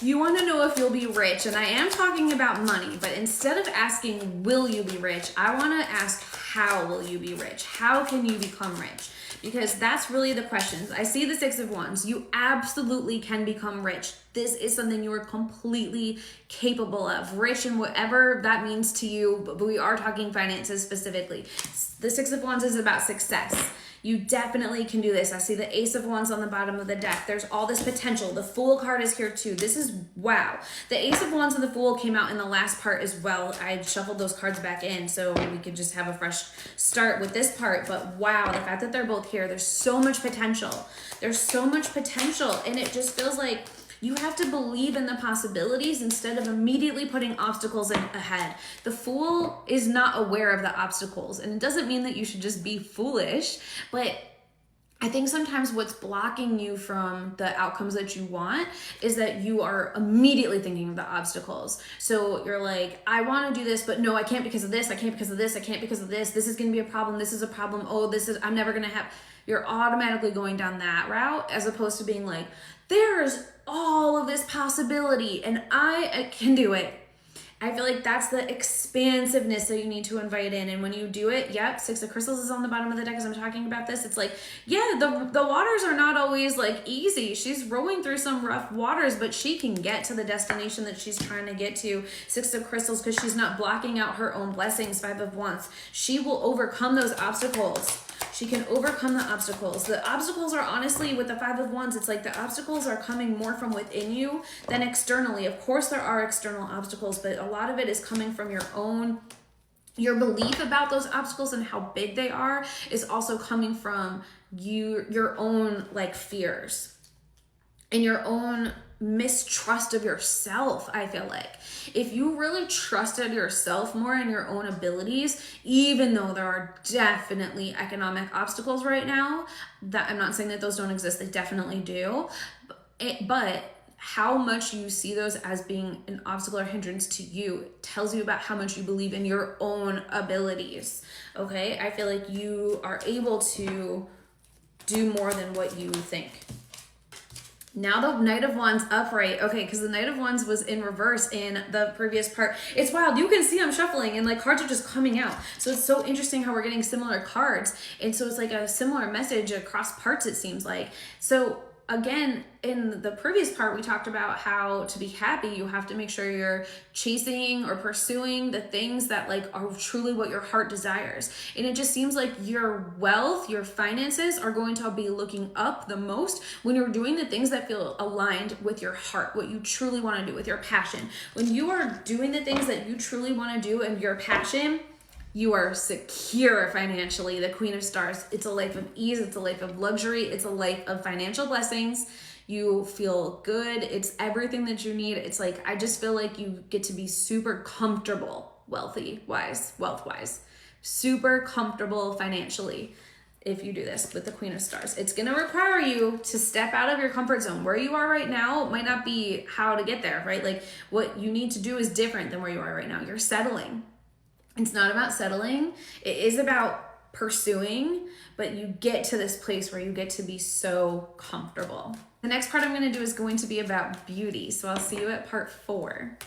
You want to know if you'll be rich, and I am talking about money, but instead of asking, will you be rich, I want to ask, how will you be rich? How can you become rich? Because that's really the questions. I see the Six of Wands. You absolutely can become rich. This is something you are completely capable of. Rich in whatever that means to you, but we are talking finances specifically. The Six of Wands is about success. You definitely can do this. I see the Ace of Wands on the bottom of the deck. There's all this potential. The Fool card is here too. This is wow. The Ace of Wands and the Fool came out in the last part as well. I shuffled those cards back in so we could just have a fresh start with this part. But wow, the fact that they're both here, there's so much potential. There's so much potential. And it just feels like you have to believe in the possibilities instead of immediately putting obstacles ahead. The Fool is not aware of the obstacles, and it doesn't mean that you should just be foolish, but I think sometimes what's blocking you from the outcomes that you want is that you are immediately thinking of the obstacles. So you're like, I want to do this, but no, I can't because of this. I can't because of this. I can't because of this. This is going to be a problem. This is a problem. Oh, I'm never going to have. You're automatically going down that route as opposed to being like, there's all of this possibility and I can do it. I feel like that's the expansiveness that you need to invite in. And when you do it, yep, Six of Crystals is on the bottom of the deck as I'm talking about this. It's like, yeah, the waters are not always like easy. She's rowing through some rough waters, but she can get to the destination that she's trying to get to. Six of Crystals, because she's not blocking out her own blessings. Five of Wands. She will overcome those obstacles. She can overcome the obstacles. The obstacles are honestly, with the Five of Wands, it's like the obstacles are coming more from within you than externally. Of course, there are external obstacles, but a lot of it is coming from your belief about those obstacles and how big they are is also coming from your own like fears and your own mistrust of yourself. I feel like if you really trusted yourself more and your own abilities, even though there are definitely economic obstacles right now, that I'm not saying that those don't exist, they definitely do, but how much you see those as being an obstacle or hindrance to you tells you about how much you believe in your own abilities. Okay, I feel like you are able to do more than what you think. Now the Knight of Wands upright. Okay, because the Knight of Wands was in reverse in the previous part. It's wild. You can see I'm shuffling and like cards are just coming out. So it's so interesting how we're getting similar cards. And so it's like a similar message across parts, it seems like. So again, in the previous part, we talked about how to be happy, you have to make sure you're chasing or pursuing the things that like are truly what your heart desires. And it just seems like your wealth, your finances are going to be looking up the most when you're doing the things that feel aligned with your heart, what you truly want to do with your passion. When you are doing the things that you truly want to do and your passion, you are secure financially. The Queen of Stars, it's a life of ease, it's a life of luxury, it's a life of financial blessings. You feel good, it's everything that you need. It's like, I just feel like you get to be super comfortable wealth-wise, super comfortable financially if you do this with the Queen of Stars. It's gonna require you to step out of your comfort zone. Where you are right now might not be how to get there, right? Like what you need to do is different than where you are right now. You're settling. It's not about settling. It is about pursuing, but you get to this place where you get to be so comfortable. The next part I'm going to do is going to be about beauty. So I'll see you at part 4.